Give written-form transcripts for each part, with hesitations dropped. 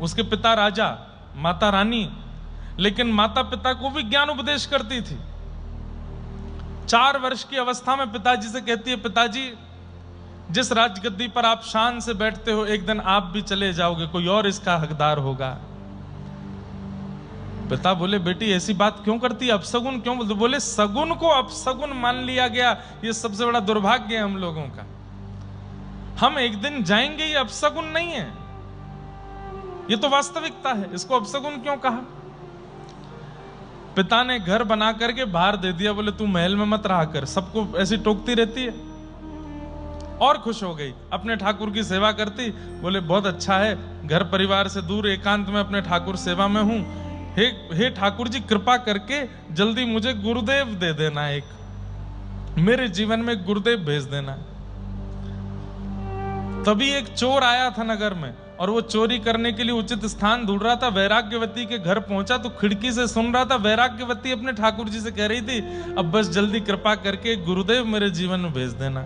उसके पिता राजा, माता रानी, लेकिन माता पिता को भी ज्ञान उपदेश करती थी। 4 वर्ष की अवस्था में पिताजी से कहती है, पिताजी जिस राजगद्दी पर आप शान से बैठते हो, एक दिन आप भी चले जाओगे, कोई और इसका हकदार होगा। पिता बोले, बेटी ऐसी बात क्यों करती है, अपसगुन क्यों बोलते? बोले, सगुन को अपसगुन मान लिया गया, ये सबसे बड़ा दुर्भाग्य है हम लोगों का। हम एक दिन जाएंगे, ये अपसगुन नहीं है, ये तो वास्तविकता है, इसको अपसगुन क्यों कहा? पिता ने घर बना करके बाहर दे दिया, बोले तू महल में मत रहा कर, सबको ऐसी टोकती रहती है। और खुश हो गई, अपने ठाकुर की सेवा करती। बोले बहुत अच्छा है, घर परिवार से दूर एकांत में अपने ठाकुर सेवा में हूं। हे ठाकुर जी, कृपा करके जल्दी मुझे गुरुदेव दे देना, एक मेरे जीवन में गुरुदेव भेज देना। तभी एक चोर आया था नगर में, और वो चोरी करने के लिए उचित स्थान ढूंढ रहा था। वैराग्यवती के घर पहुंचा तो खिड़की से सुन रहा था, वैराग्यवती अपने ठाकुर जी से कह रही थी, अब बस जल्दी कृपा करके गुरुदेव मेरे जीवन में भेज देना।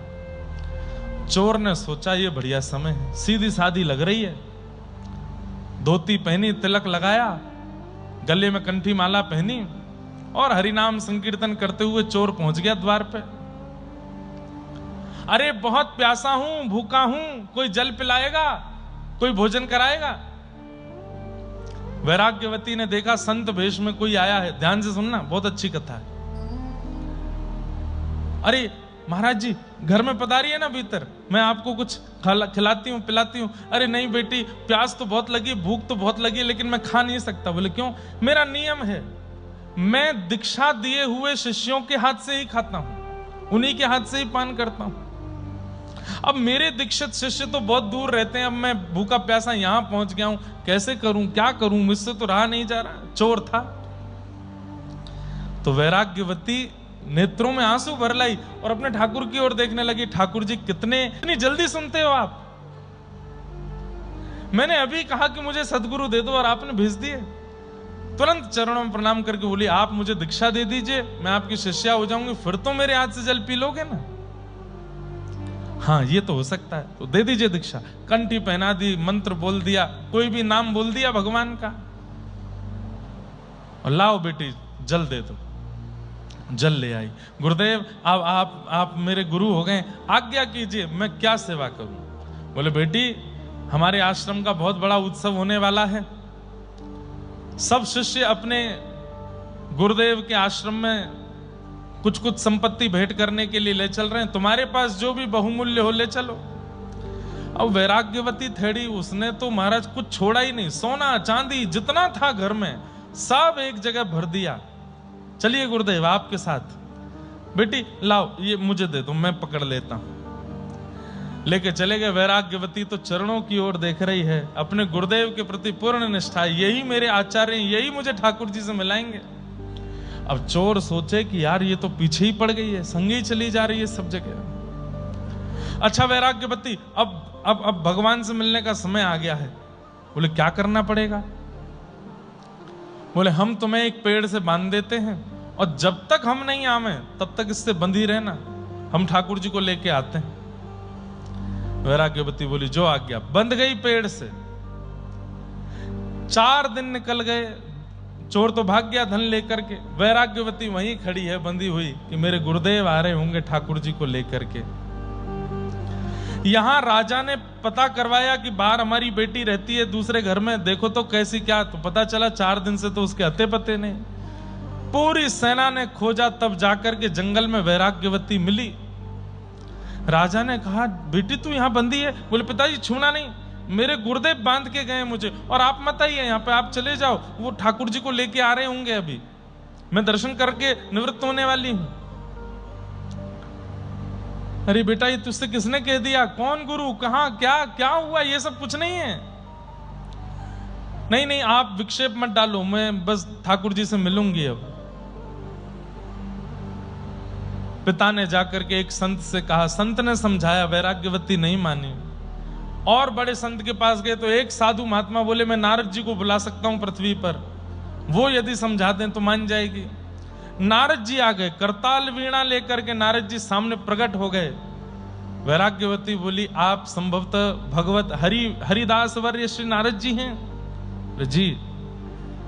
चोर ने सोचा ये बढ़िया समय है, सीधी सादी लग रही है, धोती पहनी, तिलक लगाया, गले में कंठी माला पहनी, और हरिनाम संकीर्तन करते हुए चोर पहुंच गया द्वार पे। अरे बहुत प्यासा हूं, भूखा हूं, कोई जल पिलाएगा, कोई भोजन कराएगा? वैराग्यवती ने देखा संत वेश में कोई आया है, ध्यान से सुनना, बहुत अच्छी कथा है। अरे महाराज जी, घर में पधारी है ना भीतर, मैं आपको कुछ खिलाती हूँ, पिलाती हूँ। अरे नहीं बेटी, प्यास तो बहुत लगी, भूख तो बहुत लगी, लेकिन मैं खा नहीं सकता। बोले क्यों? मेरा नियम है, मैं दीक्षा दिए हुए शिष्यों के हाथ से ही खाता हूं, उन्हीं के हाथ से ही पान करता हूं। अब मेरे दीक्षित शिष्य तो बहुत दूर रहते हैं, अब मैं भूखा प्यासा यहां पहुंच गया हूं, कैसे करूं, क्या करूं, मुझसे तो रहा नहीं जा रहा। चोर था। तो वैराग्यवती नेत्रों में आंसू भर लाई और अपने ठाकुर की ओर देखने लगी। ठाकुर जी, कितनी जल्दी सुनते हो आप, मैंने अभी कहा कि मुझे सदगुरु दे दो और आपने भेज दिए। तुरंत चरणों में प्रणाम करके बोली, आप मुझे दीक्षा दे दीजिए, मैं आपकी शिष्या हो जाऊंगी, फिर तो मेरे हाथ से जल पी लोगे ना। हाँ ये तो हो सकता है, तो दे दीजिए दीक्षा। कंठी पहना दी, मंत्र बोल दिया, कोई भी नाम बोल दिया भगवान का, और लाओ बेटी जल दे दो। जल ले आई। गुरुदेव आप मेरे गुरु हो गए, आज्ञा कीजिए, मैं क्या सेवा करूं? बोले बेटी, हमारे आश्रम का बहुत बड़ा उत्सव होने वाला है, सब शिष्य अपने गुरुदेव के आश्रम में कुछ कुछ संपत्ति भेंट करने के लिए ले चल रहे हैं, तुम्हारे पास जो भी बहुमूल्य हो ले चलो। अब वैराग्यवती थेड़ी, उसने तो महाराज कुछ छोड़ा ही नहीं, सोना चांदी जितना था घर में सब एक जगह भर दिया। चलिए गुरुदेव आपके साथ, बेटी लाओ ये मुझे दे दो, मैं पकड़ लेता हूं। लेके चले गए। वैराग्यवती तो चरणों की ओर देख रही है, अपने गुरुदेव के प्रति पूर्ण निष्ठा, यही मेरे आचार्य, यही मुझे ठाकुर जी से मिलाएंगे। अब चोर सोचे कि यार ये तो पीछे ही पड़ गई है, संगी चली जा रही है सब जगह। अच्छा वैराग्यवती, अब भगवान से मिलने का समय आ गया है। बोले क्या करना पड़ेगा? बोले हम तुम्हें एक पेड़ से बांध देते हैं, और जब तक हम नहीं आवे तब तक इससे बंधी रहना, हम ठाकुर जी को लेके आते हैं। वैराग्यवती बोली जो आज्ञा। बंध गई पेड़ से। 4 दिन निकल गए, चोर तो भाग गया धन लेकर के। वैराग्यवती वहीं खड़ी है बंधी हुई कि मेरे गुरुदेव आ रहे होंगे ठाकुर जी को लेकर के। यहां राजा ने पता करवाया कि बाहर हमारी बेटी रहती है दूसरे घर में, देखो तो कैसी क्या। तो पता चला 4 दिन से तो उसके अते पते नहीं। पूरी सेना ने खोजा, तब जाकर के जंगल में वैराग्यवती मिली। राजा ने कहा बेटी तू यहां बंदी है? बोले पिताजी छूना नहीं, मेरे गुरुदेव बांध के गए मुझे, और आप मत आइए यहाँ पे, आप चले जाओ, वो ठाकुर जी को लेके आ रहे होंगे, अभी मैं दर्शन करके निवृत्त होने वाली हूं। अरे बेटा ये तुझसे किसने कह दिया? कौन गुरु, कहां, क्या क्या हुआ? ये सब कुछ नहीं है। नहीं आप विक्षेप मत डालो, मैं बस ठाकुर जी से मिलूंगी। अब पिता ने जाकर के एक संत से कहा, संत ने समझाया, वैराग्यवती नहीं मानी। और बड़े संत के पास गए तो एक साधु महात्मा बोले मैं नारद जी को बुला सकता हूं पृथ्वी पर, वो यदि समझा दें तो मान जाएगी। नारद जी आ गए, करताल वीणा लेकर के नारद जी सामने प्रकट हो गए। वैराग्यवती बोली आप संभवतः भगवत हरिदास वर्य श्री नारद जी हैं। बोले जी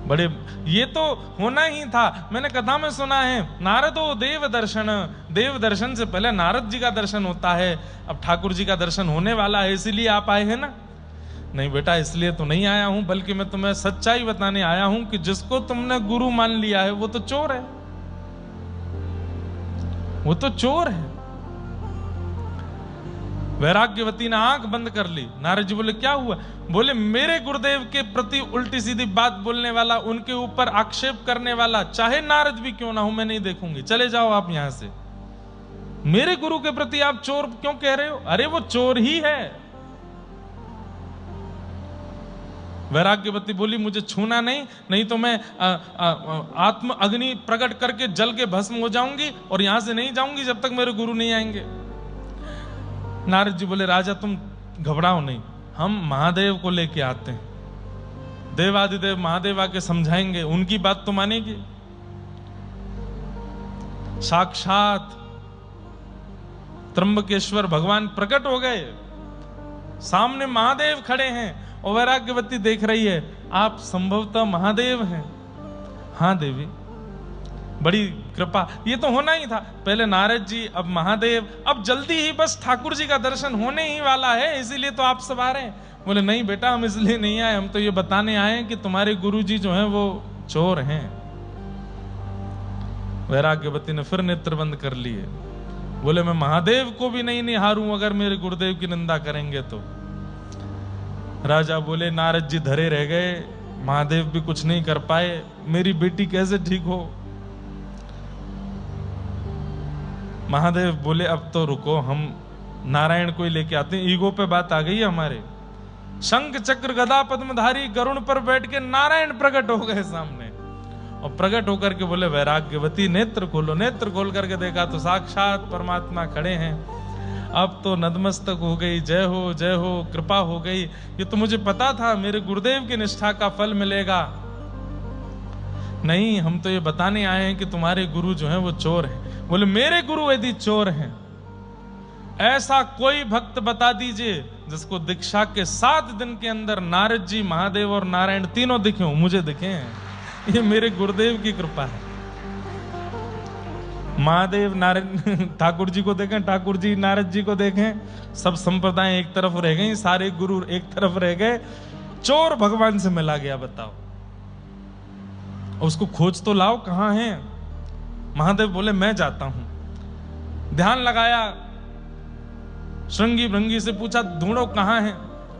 बड़े, ये तो होना ही था। मैंने कथा में सुना है नारदो देव दर्शन, देव दर्शन से पहले नारद जी का दर्शन होता है। अब ठाकुर जी का दर्शन होने वाला है, इसीलिए आप आए हैं ना? नहीं बेटा, इसलिए तो नहीं आया हूं, बल्कि मैं तुम्हें सच्चाई बताने आया हूं कि जिसको तुमने गुरु मान लिया है वो तो चोर है, वो तो चोर है। वैराग्यवती ने आंख बंद कर ली। नारद जी बोले क्या हुआ? बोले मेरे गुरुदेव के प्रति उल्टी सीधी बात बोलने वाला, उनके ऊपर आक्षेप करने वाला, चाहे नारद भी क्यों ना हो, मैं नहीं देखूंगी, चले जाओ आप यहां से। मेरे गुरु के प्रति आप चोर क्यों कह रहे हो? अरे वो चोर ही है। वैराग्यवती बोली मुझे छूना नहीं, नहीं तो मैं आत्म अग्नि प्रकट करके जल के भस्म हो जाऊंगी और यहां से नहीं जाऊंगी जब तक मेरे गुरु नहीं आएंगे। नारद जी बोले राजा तुम घबराओ नहीं, हम महादेव को लेके आते हैं, देवादिदेव महादेव आके समझाएंगे, उनकी बात तो मानेगी। साक्षात त्र्यंबकेश्वर भगवान प्रकट हो गए, सामने महादेव खड़े हैं और वैराग्यवती देख रही है, आप संभवतः महादेव हैं। हाँ देवी, बड़ी कृपा, ये तो होना ही था, पहले नारद जी अब महादेव, अब जल्दी ही बस ठाकुर जी का दर्शन होने ही वाला है, इसीलिए तो आप सब आ रहे हैं। बोले नहीं बेटा, हम इसलिए नहीं आए, हम तो ये बताने आए हैं कि तुम्हारे गुरु जी जो हैं वो चोर हैं। वैराग्यवती ने फिर नेत्र बंद कर लिए। बोले मैं महादेव को भी नहीं निहारूं अगर मेरे गुरुदेव की निंदा करेंगे तो। राजा बोले नारद जी धरे रह गए, महादेव भी कुछ नहीं कर पाए, मेरी बेटी कैसे ठीक हो? महादेव बोले अब तो रुको, हम नारायण को ही लेके आते हैं। ईगो पे बात आ गई है हमारे। शंख चक्र गदा पद्मधारी गरुण पर बैठ के नारायण प्रकट हो गए सामने, और प्रकट होकर के बोले वैराग्यवती नेत्र खोलो। नेत्र खोल करके देखा तो साक्षात परमात्मा खड़े हैं। अब तो नतमस्तक हो गई, जय हो जय हो, कृपा हो गई। ये तो मुझे पता था मेरे गुरुदेव की निष्ठा का फल मिलेगा। नहीं, हम तो ये बताने आए हैं कि तुम्हारे गुरु जो हैं वो चोर हैं। बोले मेरे गुरु यदि चोर हैं, ऐसा कोई भक्त बता दीजिए जिसको दीक्षा के 7 दिन के अंदर नारद जी, महादेव और नारायण तीनों दिखे हो। मुझे दिखे हैं, ये मेरे गुरुदेव की कृपा है। महादेव नारायण ठाकुर जी को देखें, ठाकुर जी नारद जी को देखें, सब संप्रदाय एक तरफ रह गई, सारे गुरु एक तरफ रह गए, चोर भगवान से मिला गया। बताओ, उसको खोज तो लाओ, कहां है? महादेव बोले मैं जाता हूं। ध्यान लगाया, श्रृंगी भृंगी से पूछा ढूंढो कहां है।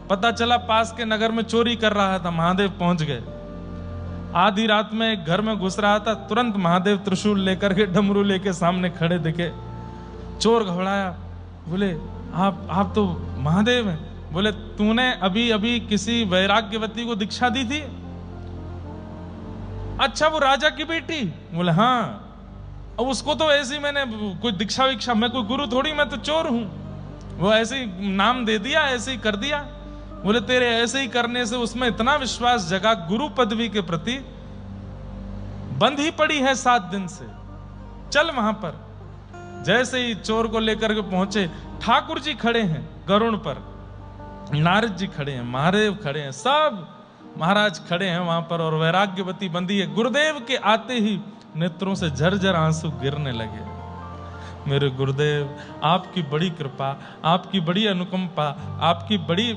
पता चला पास के नगर में चोरी कर रहा था। महादेव पहुंच गए। आधी रात में एक घर में घुस रहा था, तुरंत महादेव त्रिशूल लेकर के, डमरू लेके सामने खड़े दिखे। चोर घबराया, बोले आप तो महादेव हैं। बोले तूने अभी अभी किसी वैराग्यवती को दीक्षा दी थी? अच्छा, वो राजा की बेटी? बोले हाँ। अब उसको तो ऐसी मैंने कोई दीक्षा विक्षा, मैं कोई गुरु थोड़ी, मैं तो चोर हूं। वो ऐसे ही नाम दे दिया, ऐसे ही कर दिया। बोले तेरे ऐसे ही करने से उसमें इतना विश्वास जगा, गुरु पदवी के प्रति बंद ही पड़ी है 7 दिन से, चल वहां पर। जैसे ही चोर को लेकर के पहुंचे, ठाकुर जी खड़े हैं गरुण पर, नारद जी खड़े हैं, महादेव खड़े हैं, सब महाराज खड़े हैं वहां पर, और वैराग्यवती बंदी है। गुरुदेव के आते ही नेत्रों से झरझर आंसू गिरने लगे। मेरे गुरुदेव, आपकी बड़ी कृपा, आपकी बड़ी अनुकंपा, आपकी बड़ी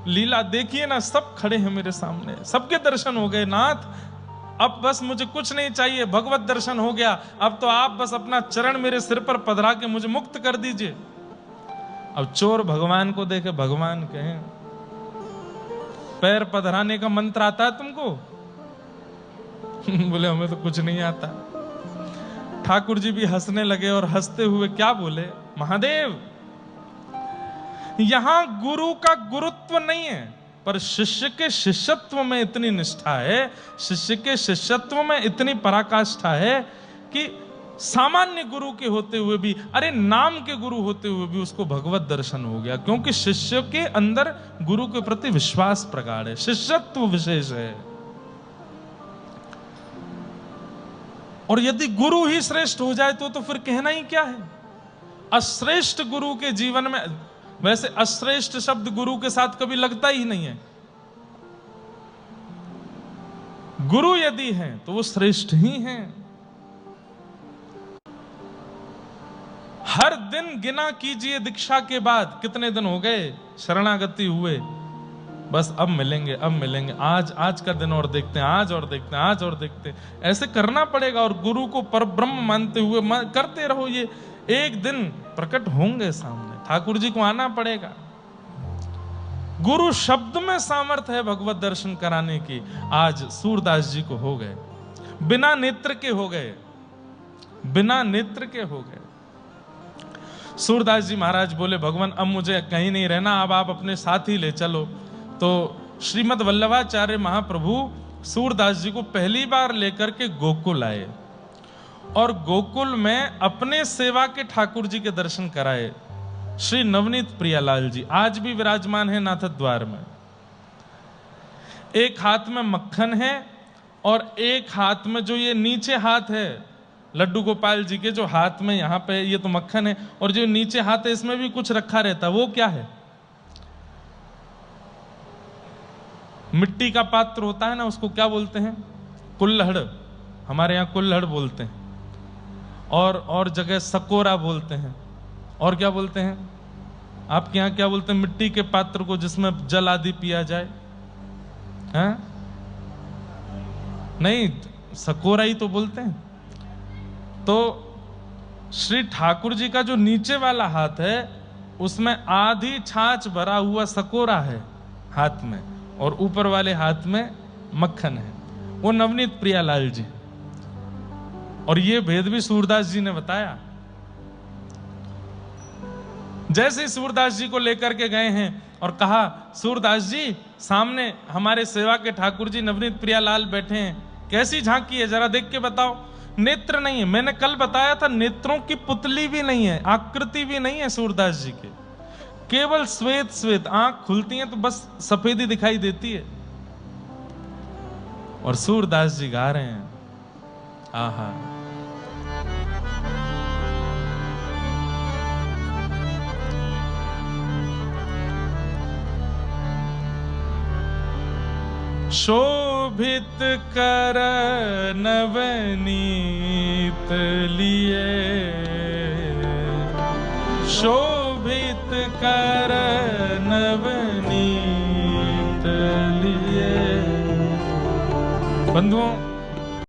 लीला देखिए ना, सब खड़े हैं मेरे सामने, सबके दर्शन हो गए नाथ। अब बस मुझे कुछ नहीं चाहिए, भगवत दर्शन हो गया। अब तो आप बस अपना चरण मेरे सिर पर पधरा के मुझे मुक्त कर दीजिए। अब चोर भगवान को देखे, भगवान कहें पैर पधराने का मंत्र आता है तुमको? बोले हमें तो कुछ नहीं आता। ठाकुर जी भी हंसने लगे, और हंसते हुए क्या बोले, महादेव यहां गुरु का गुरुत्व नहीं है, पर शिष्य के शिष्यत्व में इतनी निष्ठा है, शिष्य के शिष्यत्व में इतनी पराकाष्ठा है कि सामान्य गुरु के होते हुए भी, अरे नाम के गुरु होते हुए भी उसको भगवत दर्शन हो गया, क्योंकि शिष्य के अंदर गुरु के प्रति विश्वास प्रगाढ़ है, शिष्यत्व विशेष है। और यदि गुरु ही श्रेष्ठ हो जाए तो फिर कहना ही क्या है। अश्रेष्ठ गुरु के जीवन में, वैसे अश्रेष्ठ शब्द गुरु के साथ कभी लगता ही नहीं है। गुरु यदि हैं तो वो श्रेष्ठ ही हैं। हर दिन गिना कीजिए दीक्षा के बाद कितने दिन हो गए शरणागति हुए, बस अब मिलेंगे अब मिलेंगे, आज का दिन और देखते हैं, आज और देखते हैं, आज और देखते हैं, ऐसे करना पड़ेगा। और गुरु को परब्रह्म मानते हुए करते रहो, ये एक दिन प्रकट होंगे सामने, ठाकुर जी को आना पड़ेगा। गुरु शब्द में सामर्थ्य है भगवत दर्शन कराने की। आज सूरदास जी को हो गए, बिना नेत्र के हो गए, बिना नेत्र के हो गए। सूरदास जी महाराज बोले भगवान अब मुझे कहीं नहीं रहना, अब आप अपने साथ ही ले चलो। तो श्रीमद् वल्लभाचार्य महाप्रभु सूरदास जी को पहली बार लेकर के गोकुल आए और गोकुल में अपने सेवा के ठाकुर जी के दर्शन कराए। श्री नवनीत प्रियालाल जी आज भी विराजमान है नाथ द्वार में। एक हाथ में मक्खन है और एक हाथ में जो ये नीचे हाथ है लड्डू गोपाल जी के, जो हाथ में यहां पे ये तो मक्खन है, और जो नीचे हाथ है इसमें भी कुछ रखा रहता है, वो क्या है? मिट्टी का पात्र होता है ना, उसको क्या बोलते हैं? कुल्हड़, हमारे यहाँ कुल्हड़ बोलते हैं, और जगह सकोरा बोलते हैं, और क्या बोलते हैं? आपके यहाँ क्या बोलते हैं मिट्टी के पात्र को जिसमें जल आदि पिया जाए? हैं? नहीं, सकोरा ही तो बोलते हैं। तो श्री ठाकुर जी का जो नीचे वाला हाथ है उसमें आधी छाछ भरा हुआ सकोरा है हाथ में, और ऊपर वाले हाथ में मक्खन है, वो नवनीत प्रियालाल जी। और ये भेद भी सूरदास जी ने बताया। जैसे ही सूरदास जी को लेकर के गए हैं और कहा सूरदास जी सामने हमारे सेवा के ठाकुर जी नवनीत प्रियालाल बैठे हैं, कैसी झांकी है जरा देख के बताओ। नेत्र नहीं है, मैंने कल बताया था नेत्रों की पुतली भी नहीं है, आकृति भी नहीं है सूरदास जी के, केवल श्वेत श्वेत, आंख खुलती है तो बस सफेदी दिखाई देती है। और सूरदास जी गा रहे हैं, आहा शोभित कर नवनीत लिए, शोभित कर नवनीत लिए। बंधुओं